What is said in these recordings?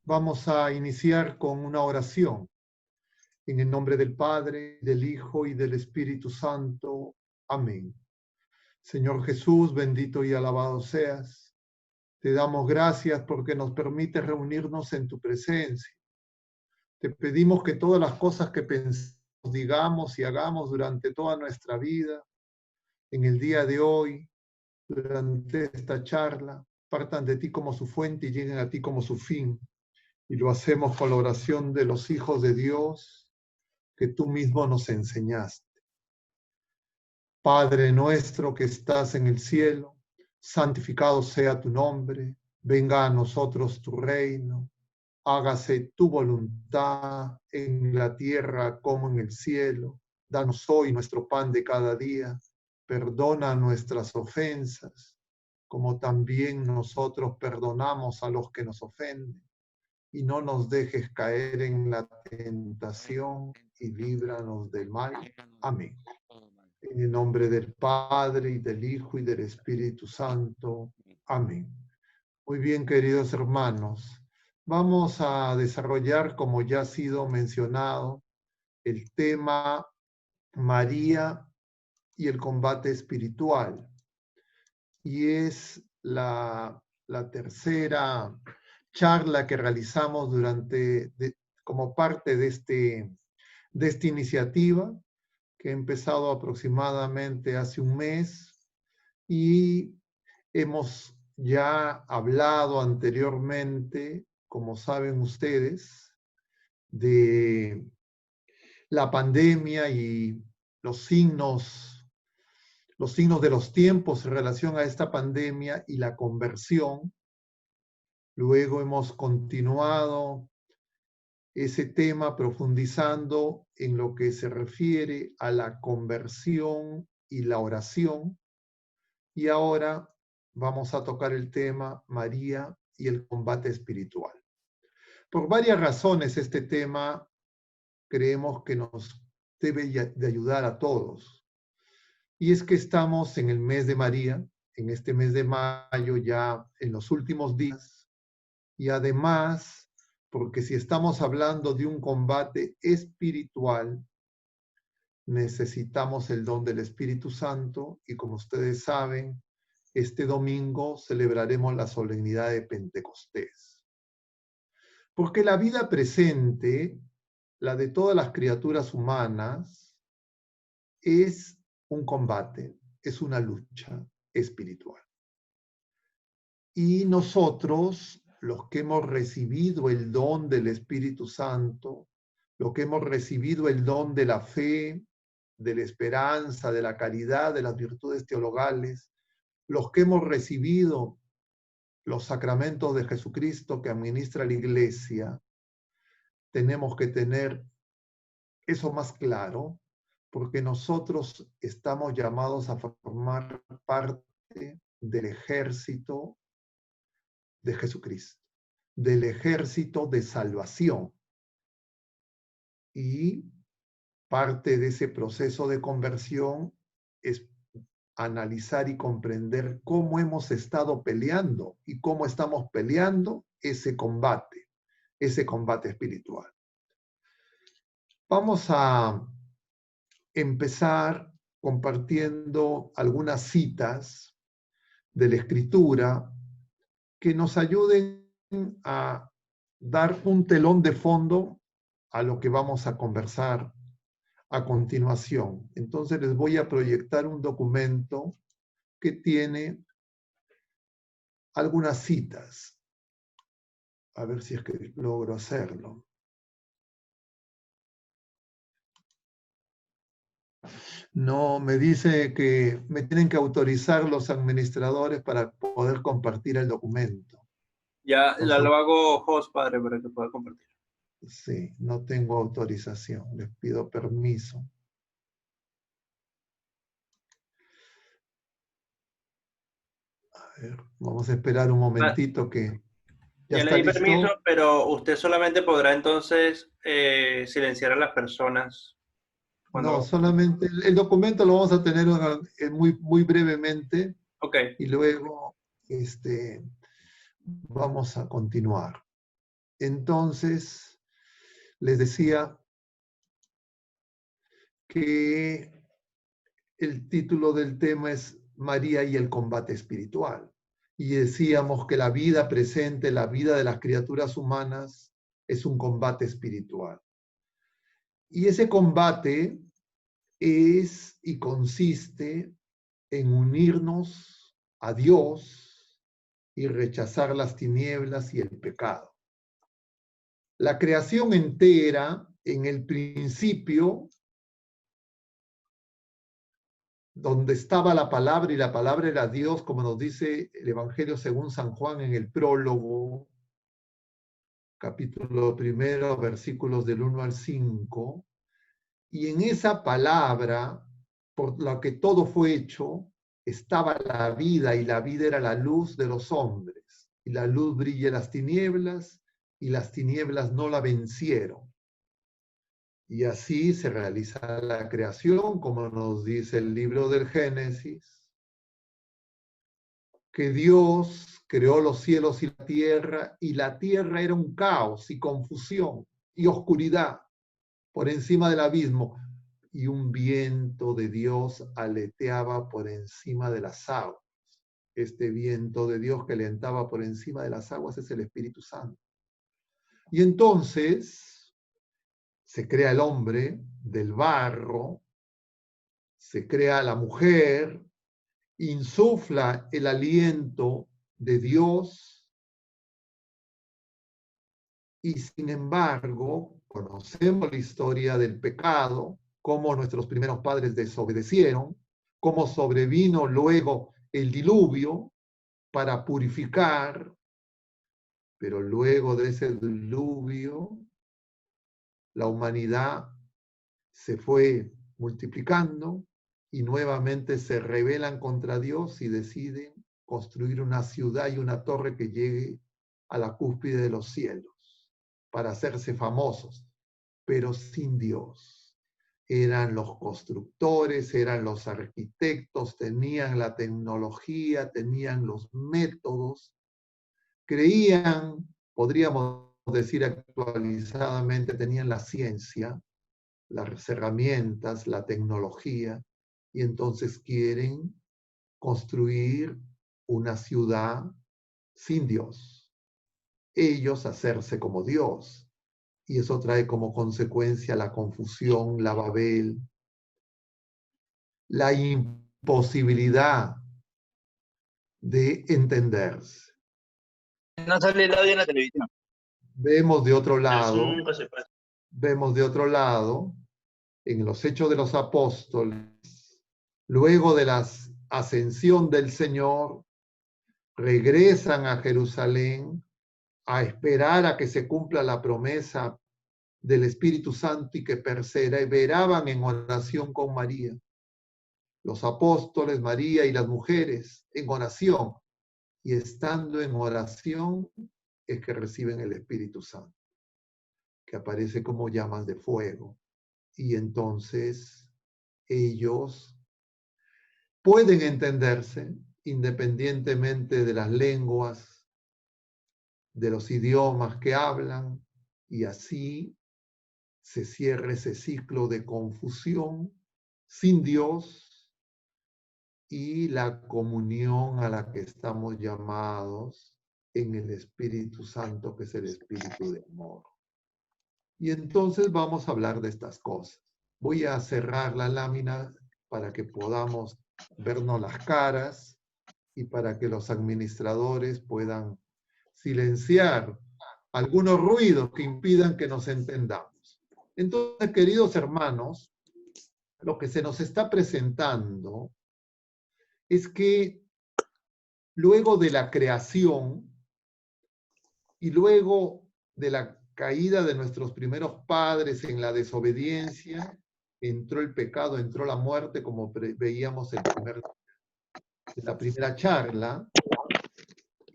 Vamos a iniciar con una oración. En el nombre del Padre, del Hijo y del Espíritu Santo. Amén. Señor Jesús, bendito y alabado seas. Te damos gracias porque nos permites reunirnos en tu presencia. Te pedimos que todas las cosas que pensemos, digamos y hagamos durante toda nuestra vida, en el día de hoy, durante esta charla, partan de ti como su fuente y lleguen a ti como su fin. Y lo hacemos con la oración de los hijos de Dios que tú mismo nos enseñaste. Padre nuestro que estás en el cielo, santificado sea tu nombre, venga a nosotros tu reino, hágase tu voluntad en la tierra como en el cielo. Danos hoy nuestro pan de cada día, perdona nuestras ofensas, como también nosotros perdonamos a los que nos ofenden. Y no nos dejes caer en la tentación y líbranos del mal. Amén. En el nombre del Padre, y del Hijo, y del Espíritu Santo. Amén. Muy bien, queridos hermanos. Vamos a desarrollar, como ya ha sido mencionado, el tema María y el combate espiritual. Y es la tercera charla que realizamos como parte de esta iniciativa, que ha empezado aproximadamente hace un mes, y hemos ya hablado anteriormente, como saben ustedes, de la pandemia y los signos de los tiempos en relación a esta pandemia y la conversión. Luego hemos continuado ese tema profundizando en lo que se refiere a la conversión y la oración. Y ahora vamos a tocar el tema María y el combate espiritual. Por varias razones este tema creemos que nos debe de ayudar a todos. Y es que estamos en el mes de María, en este mes de mayo, ya en los últimos días, y además, porque si estamos hablando de un combate espiritual, necesitamos el don del Espíritu Santo, y como ustedes saben, este domingo celebraremos la solemnidad de Pentecostés. Porque la vida presente, la de todas las criaturas humanas, es un combate, es una lucha espiritual. Y nosotros, los que hemos recibido el don del Espíritu Santo, los que hemos recibido el don de la fe, de la esperanza, de la caridad, de las virtudes teologales, los que hemos recibido los sacramentos de Jesucristo que administra la Iglesia, tenemos que tener eso más claro, porque nosotros estamos llamados a formar parte del ejército de Jesucristo, del ejército de salvación. Y parte de ese proceso de conversión es analizar y comprender cómo hemos estado peleando y cómo estamos peleando ese combate espiritual. Vamos a empezar compartiendo algunas citas de la Escritura que nos ayuden a dar un telón de fondo a lo que vamos a conversar a continuación. Entonces les voy a proyectar un documento que tiene algunas citas. A ver si es que logro hacerlo. No, me dice que me tienen que autorizar los administradores para poder compartir el documento. Ya Entonces, lo hago host, padre, para que pueda compartir. sí, no tengo autorización, les pido permiso. A ver, vamos a esperar un momentito que ya Ya le está di permiso, listo. pero usted solamente podrá entonces silenciar a las personas No, cuando... solamente el documento lo vamos a tener muy, muy brevemente Ok, y luego vamos a continuar. Entonces, les decía que el título del tema es María y el combate espiritual. Y decíamos que la vida presente, la vida de las criaturas humanas, es un combate espiritual. Y ese combate es y consiste en unirnos a Dios y rechazar las tinieblas y el pecado. La creación entera, en el principio, donde estaba la palabra y la palabra era Dios, como nos dice el Evangelio según San Juan en el prólogo, capítulo 1, versículos del 1 al 5, y en esa palabra, por la que todo fue hecho, estaba la vida, y la vida era la luz de los hombres, y la luz brilla en las tinieblas, y las tinieblas no la vencieron. Y así se realiza la creación, como nos dice el libro del Génesis, que Dios creó los cielos y la tierra era un caos y confusión y oscuridad por encima del abismo, y un viento de Dios aleteaba por encima de las aguas. Este viento de Dios que alentaba por encima de las aguas es el Espíritu Santo. Y entonces se crea el hombre del barro, se crea la mujer, insufla el aliento de Dios, y sin embargo conocemos la historia del pecado, cómo nuestros primeros padres desobedecieron, cómo sobrevino luego el diluvio para purificar, pero luego de ese diluvio la humanidad se fue multiplicando y nuevamente se rebelan contra Dios y deciden construir una ciudad y una torre que llegue a la cúspide de los cielos para hacerse famosos, pero sin Dios. Eran los constructores, eran los arquitectos, tenían la tecnología, tenían los métodos, creían, podríamos decir actualizadamente, tenían la ciencia, las herramientas, la tecnología, y entonces quieren construir una ciudad sin Dios. Ellos hacerse como Dios. Y eso trae como consecuencia la confusión, la Babel, la imposibilidad de entenderse. No sale el audio en la televisión. Vemos de otro lado, Nunca se pasa. en los Hechos de los Apóstoles, luego de la ascensión del Señor, regresan a Jerusalén a esperar a que se cumpla la promesa del Espíritu Santo y que perseveraban en oración con María. Los apóstoles, María y las mujeres en oración. Y estando en oración es que reciben el Espíritu Santo, que aparece como llamas de fuego. Y entonces ellos pueden entenderse independientemente de las lenguas, de los idiomas que hablan, y así se cierra ese ciclo de confusión sin Dios y la comunión a la que estamos llamados en el Espíritu Santo, que es el Espíritu de amor. Y entonces vamos a hablar de estas cosas. Voy a cerrar la lámina para que podamos vernos las caras y para que los administradores puedan silenciar algunos ruidos que impidan que nos entendamos. Entonces, queridos hermanos, lo que se nos está presentando es que luego de la creación y luego de la caída de nuestros primeros padres en la desobediencia, entró el pecado, entró la muerte, como veíamos en la primera charla,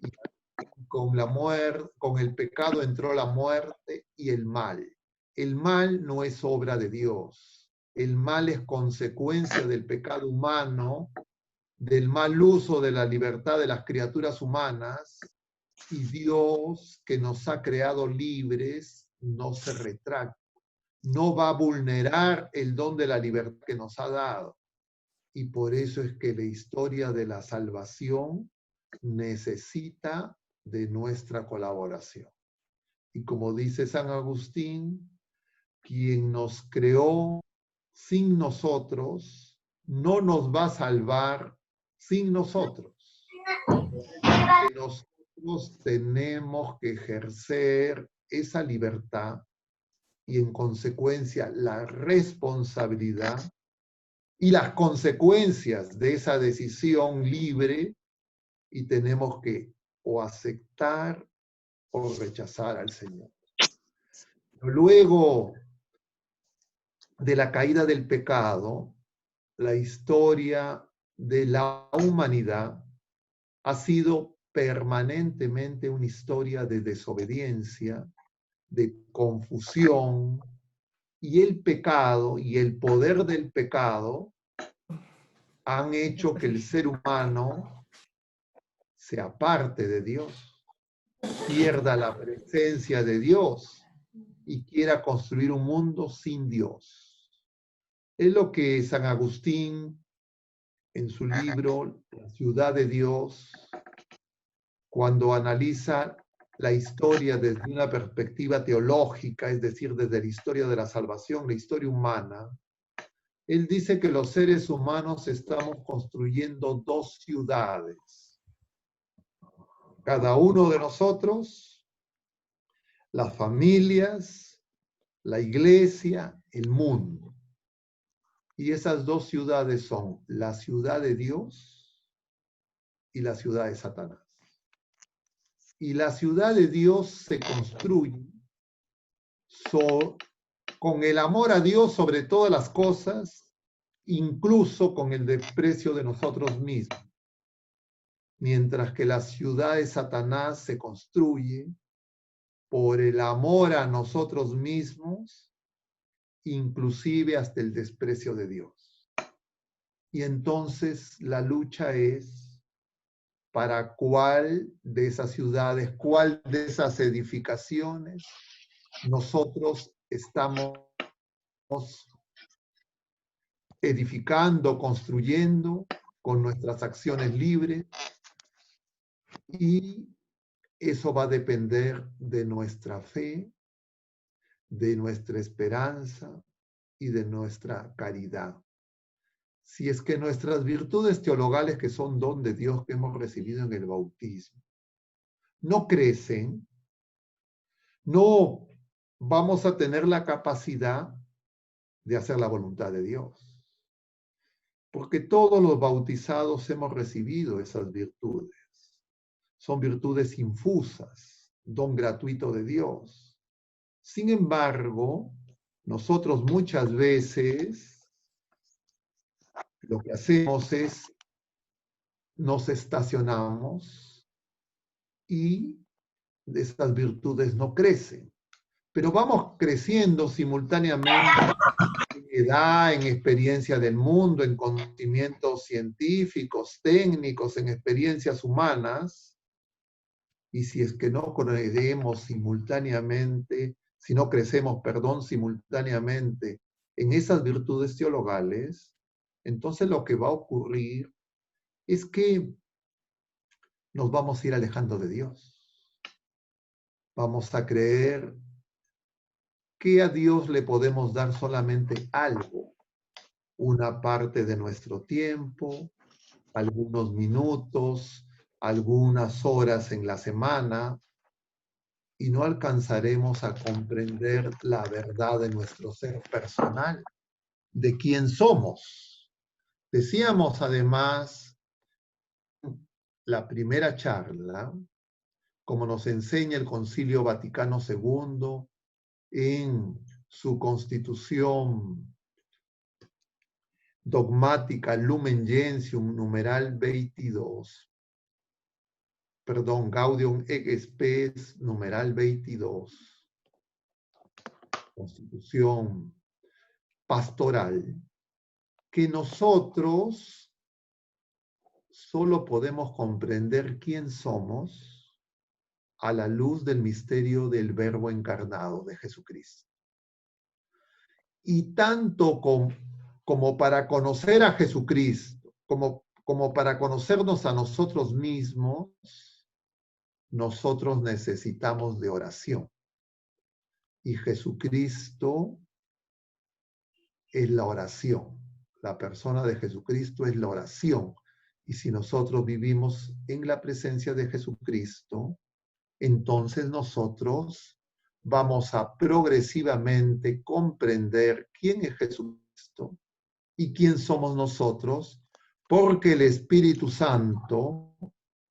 y con el pecado entró la muerte y el mal. El mal no es obra de Dios. El mal es consecuencia del pecado humano, del mal uso de la libertad de las criaturas humanas, Y Dios, que nos ha creado libres, no se retracta. No va a vulnerar el don de la libertad que nos ha dado. Y por eso es que la historia de la salvación necesita de nuestra colaboración. Y como dice San Agustín, quien nos creó sin nosotros, no nos va a salvar sin nosotros. Que nosotros tenemos que ejercer esa libertad y en consecuencia la responsabilidad y las consecuencias de esa decisión libre, y tenemos que o aceptar o rechazar al Señor. Luego de la caída del pecado, la historia de la humanidad ha sido permanentemente una historia de desobediencia, de confusión, y el pecado y el poder del pecado han hecho que el ser humano se aparte de Dios, pierda la presencia de Dios y quiera construir un mundo sin Dios. Es lo que San Agustín, en su libro La ciudad de Dios, cuando analiza la historia desde una perspectiva teológica, es decir, desde la historia de la salvación, la historia humana, él dice que los seres humanos estamos construyendo dos ciudades. Cada uno de nosotros, las familias, la iglesia, el mundo. Y esas dos ciudades son la ciudad de Dios y la ciudad de Satanás. Y la ciudad de Dios se construye con el amor a Dios sobre todas las cosas, incluso con el desprecio de nosotros mismos. Mientras que la ciudad de Satanás se construye por el amor a nosotros mismos, inclusive hasta el desprecio de Dios. Y entonces la lucha es para cuál de esas ciudades, cuál de esas edificaciones nosotros estamos edificando, construyendo con nuestras acciones libres, y eso va a depender de nuestra fe, de nuestra esperanza y de nuestra caridad. Si es que nuestras virtudes teologales, que son don de Dios que hemos recibido en el bautismo, no crecen, no vamos a tener la capacidad de hacer la voluntad de Dios. Porque todos los bautizados hemos recibido esas virtudes. Son virtudes infusas, don gratuito de Dios. Sin embargo, nosotros muchas veces lo que hacemos es nos estacionamos y estas virtudes no crecen. Pero vamos creciendo simultáneamente en edad, en experiencia del mundo, en conocimientos científicos, técnicos, en experiencias humanas. Y si es que no crecemos simultáneamente, si no crecemos, simultáneamente en esas virtudes teologales, entonces lo que va a ocurrir es que nos vamos a ir alejando de Dios. Vamos a creer que a Dios le podemos dar solamente algo, una parte de nuestro tiempo, algunos minutos, algunas horas en la semana, y no alcanzaremos a comprender la verdad de nuestro ser personal, de quién somos. Decíamos además, la primera charla, como nos enseña el Concilio Vaticano II en su constitución dogmática Lumen Gentium, numeral 22, Gaudium et Spes, numeral 22, constitución pastoral, que nosotros solo podemos comprender quién somos a la luz del misterio del Verbo encarnado de Jesucristo. Y tanto como para conocer a Jesucristo, como para conocernos a nosotros mismos, nosotros necesitamos de oración. Y Jesucristo es la oración. La persona de Jesucristo es la oración. Y si nosotros vivimos en la presencia de Jesucristo, entonces nosotros vamos a progresivamente comprender quién es Jesucristo y quién somos nosotros, porque el Espíritu Santo,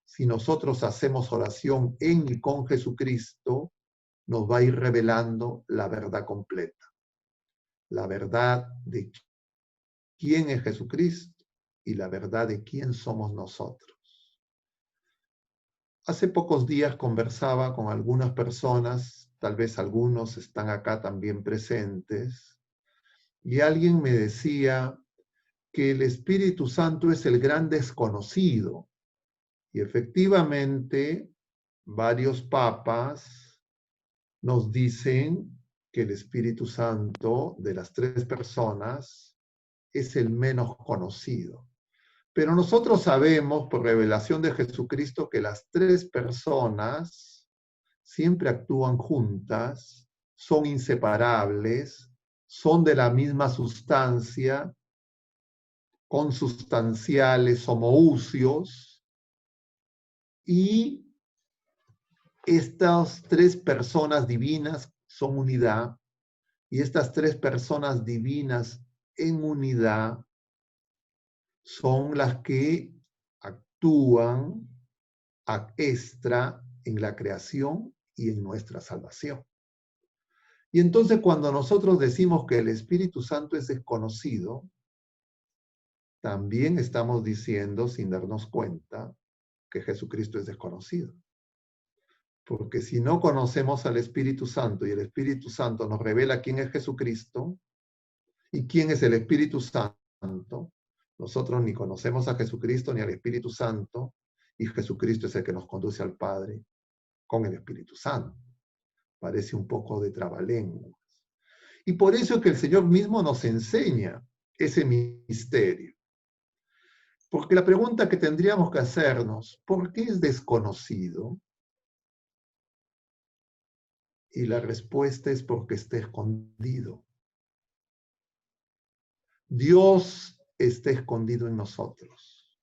si nosotros hacemos oración en y con Jesucristo, nos va a ir revelando la verdad completa. La verdad de quién es Jesucristo y la verdad de quién somos nosotros. Hace pocos días conversaba con algunas personas, tal vez algunos están acá también presentes, y alguien me decía que el Espíritu Santo es el gran desconocido. Y efectivamente, varios papas nos dicen que el Espíritu Santo de las tres personas es el menos conocido. Pero nosotros sabemos por revelación de Jesucristo que las tres personas siempre actúan juntas, son inseparables, son de la misma sustancia, consustanciales, homoousios, y estas tres personas divinas son unidad, y estas tres personas divinas en unidad son las que actúan ad extra en la creación y en nuestra salvación. Y entonces cuando nosotros decimos que el Espíritu Santo es desconocido, también estamos diciendo, sin darnos cuenta, que Jesucristo es desconocido. Porque si no conocemos al Espíritu Santo y el Espíritu Santo nos revela quién es Jesucristo y quién es el Espíritu Santo, nosotros ni conocemos a Jesucristo ni al Espíritu Santo, y Jesucristo es el que nos conduce al Padre con el Espíritu Santo. Parece un poco de trabalenguas. Y por eso es que el Señor mismo nos enseña ese misterio. Porque la pregunta que tendríamos que hacernos, ¿por qué es desconocido? Y la respuesta es porque está escondido. Dios está escondido en nosotros.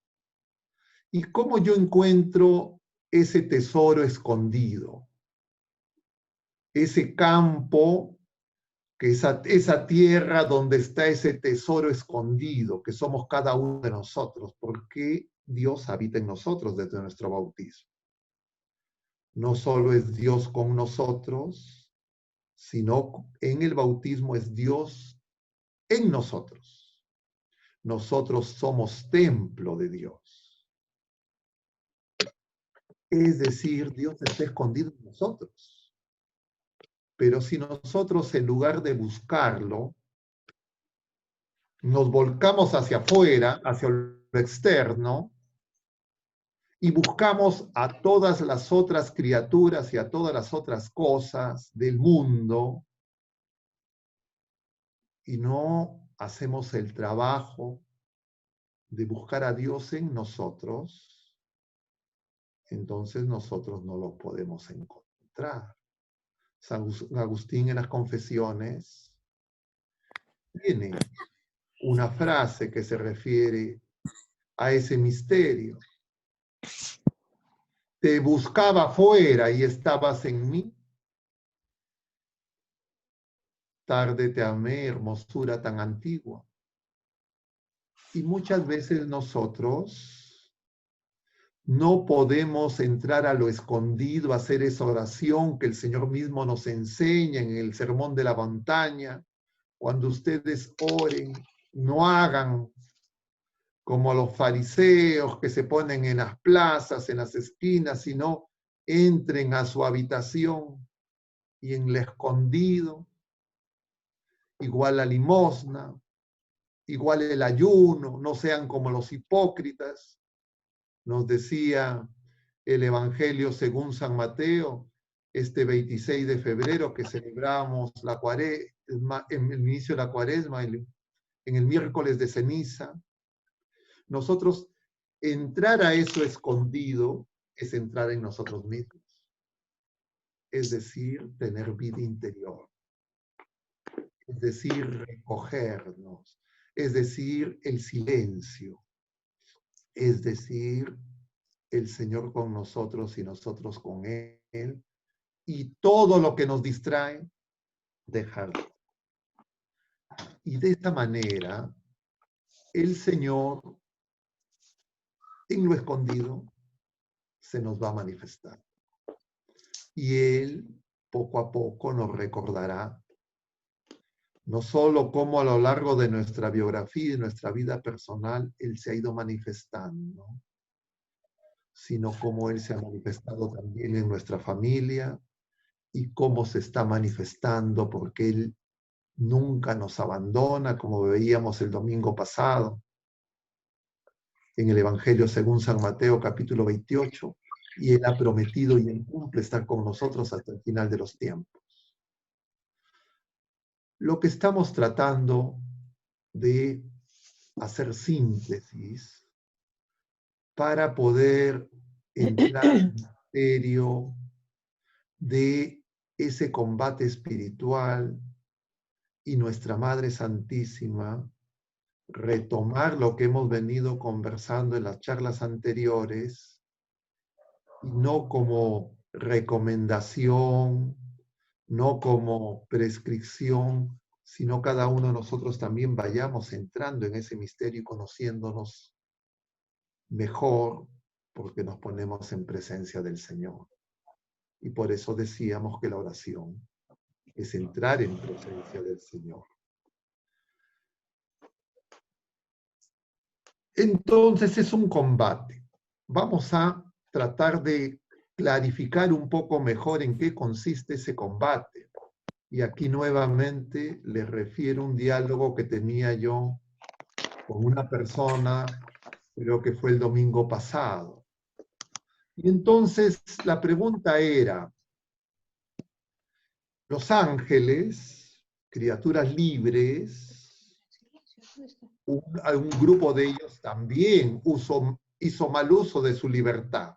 ¿Y cómo yo encuentro ese tesoro escondido? Ese campo, que esa tierra donde está ese tesoro escondido, que somos cada uno de nosotros, porque Dios habita en nosotros desde nuestro bautismo. No solo es Dios con nosotros, sino en el bautismo es Dios en nosotros. Nosotros somos templo de Dios. Es decir, Dios está escondido en nosotros. Pero si nosotros, en lugar de buscarlo, nos volcamos hacia afuera, hacia lo externo, y buscamos a todas las otras criaturas y a todas las otras cosas del mundo, y no hacemos el trabajo de buscar a Dios en nosotros, entonces nosotros no lo podemos encontrar. San Agustín en las Confesiones tiene una frase que se refiere a ese misterio. Te buscaba fuera y estabas en mí. Tarde te amé, hermosura tan antigua. Y muchas veces nosotros no podemos entrar a lo escondido, hacer esa oración que el Señor mismo nos enseña en el Sermón de la Montaña. Cuando ustedes oren, no hagan como los fariseos que se ponen en las plazas, en las esquinas, sino entren a su habitación y en lo escondido, igual la limosna, igual el ayuno, no sean como los hipócritas. Nos decía el Evangelio según San Mateo, este 26 de febrero que celebramos la cuaresma, en el inicio de la cuaresma, en el miércoles de ceniza. Nosotros, entrar a eso escondido es entrar en nosotros mismos. Es decir, tener vida interior. Es decir, recogernos. Es decir, el silencio. Es decir, el Señor con nosotros y nosotros con Él. Y todo lo que nos distrae, dejarlo. Y de esta manera, el Señor, en lo escondido, se nos va a manifestar. Y Él, poco a poco, nos recordará no solo cómo a lo largo de nuestra biografía y nuestra vida personal Él se ha ido manifestando, sino cómo Él se ha manifestado también en nuestra familia y cómo se está manifestando porque Él nunca nos abandona, como veíamos el domingo pasado en el Evangelio según San Mateo capítulo 28, y Él ha prometido y Él cumple estar con nosotros hasta el final de los tiempos. Lo que estamos tratando de hacer síntesis para poder entrar en misterio de ese combate espiritual y nuestra Madre Santísima, retomar lo que hemos venido conversando en las charlas anteriores, y no como recomendación, no como prescripción, sino cada uno de nosotros también vayamos entrando en ese misterio y conociéndonos mejor, porque nos ponemos en presencia del Señor. Y por eso decíamos que la oración es entrar en presencia del Señor. Entonces es un combate. Vamos a tratar de clarificar un poco mejor en qué consiste ese combate. Y aquí nuevamente les refiero un diálogo que tenía yo con una persona, creo que fue el domingo pasado. Y entonces la pregunta era, los ángeles, criaturas libres, un grupo de ellos también hizo mal uso de su libertad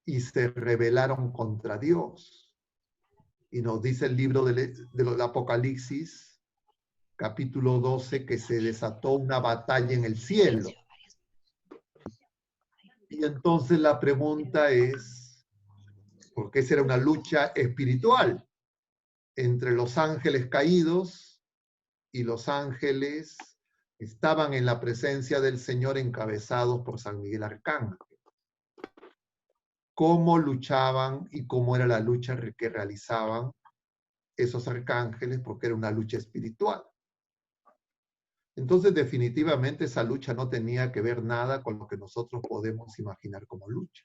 y se rebelaron contra Dios. Y nos dice el libro del Apocalipsis, capítulo 12, que se desató una batalla en el cielo. Y entonces la pregunta es, ¿por qué será una lucha espiritual entre los ángeles caídos y los ángeles que estaban en la presencia del Señor encabezados por San Miguel Arcángel? ¿Cómo luchaban y cómo era la lucha que realizaban esos arcángeles? Porque era una lucha espiritual. Entonces, definitivamente esa lucha no tenía que ver nada con lo que nosotros podemos imaginar como lucha.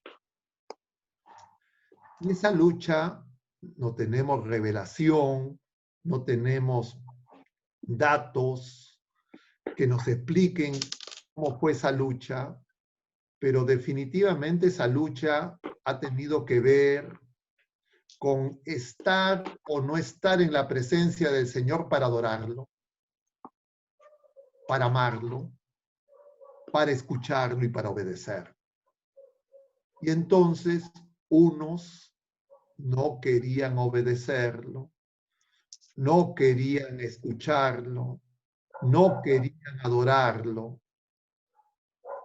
En esa lucha no tenemos revelación, no tenemos datos que nos expliquen cómo fue esa lucha, pero definitivamente esa lucha ha tenido que ver con estar o no estar en la presencia del Señor para adorarlo, para amarlo, para escucharlo y para obedecer. Y entonces unos no querían obedecerlo, no querían escucharlo, no querían adorarlo,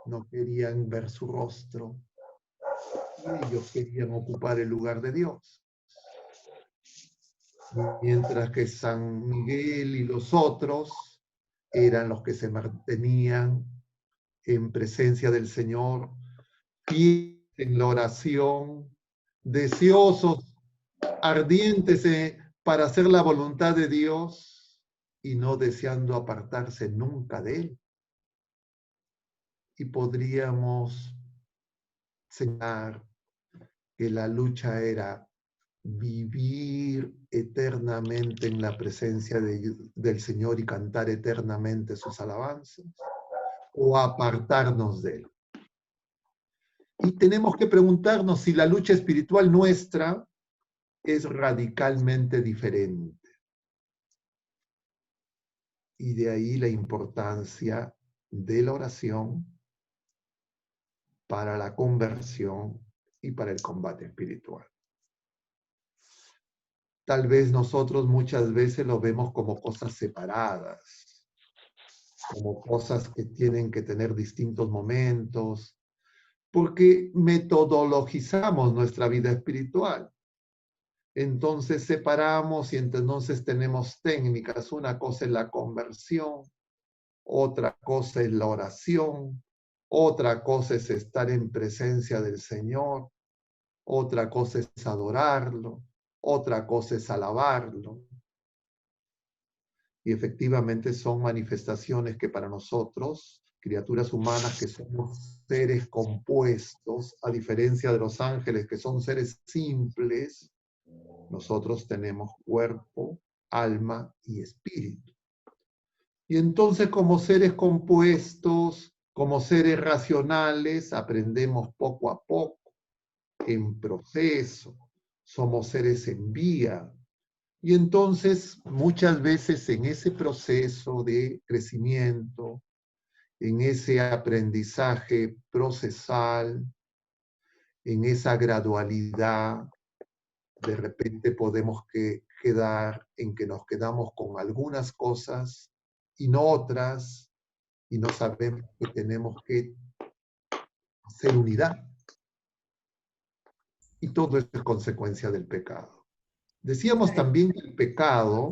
no querían ver su rostro, y ellos querían ocupar el lugar de Dios. Mientras que San Miguel y los otros eran los que se mantenían en presencia del Señor, fieles en la oración, deseosos, ardientes para hacer la voluntad de Dios y no deseando apartarse nunca de Él. Y podríamos señalar que la lucha era vivir eternamente en la presencia del Señor y cantar eternamente sus alabanzas, o apartarnos de Él. Y tenemos que preguntarnos si la lucha espiritual nuestra es radicalmente diferente. Y de ahí la importancia de la oración para la conversión y para el combate espiritual. Tal vez nosotros muchas veces lo vemos como cosas separadas, como cosas que tienen que tener distintos momentos, porque metodologizamos nuestra vida espiritual. Entonces separamos y entonces tenemos técnicas. Una cosa es la conversión, otra cosa es la oración, otra cosa es estar en presencia del Señor, otra cosa es adorarlo, otra cosa es alabarlo. Y efectivamente son manifestaciones que para nosotros, criaturas humanas que somos seres compuestos, a diferencia de los ángeles que son seres simples, nosotros tenemos cuerpo, alma y espíritu. Y entonces como seres compuestos, como seres racionales, aprendemos poco a poco, en proceso, somos seres en vía. Y entonces muchas veces en ese proceso de crecimiento, en ese aprendizaje procesal, en esa gradualidad, de repente podemos quedar en que nos quedamos con algunas cosas y no otras, y no sabemos que tenemos que hacer unidad. Y todo esto es consecuencia del pecado. Decíamos también que el pecado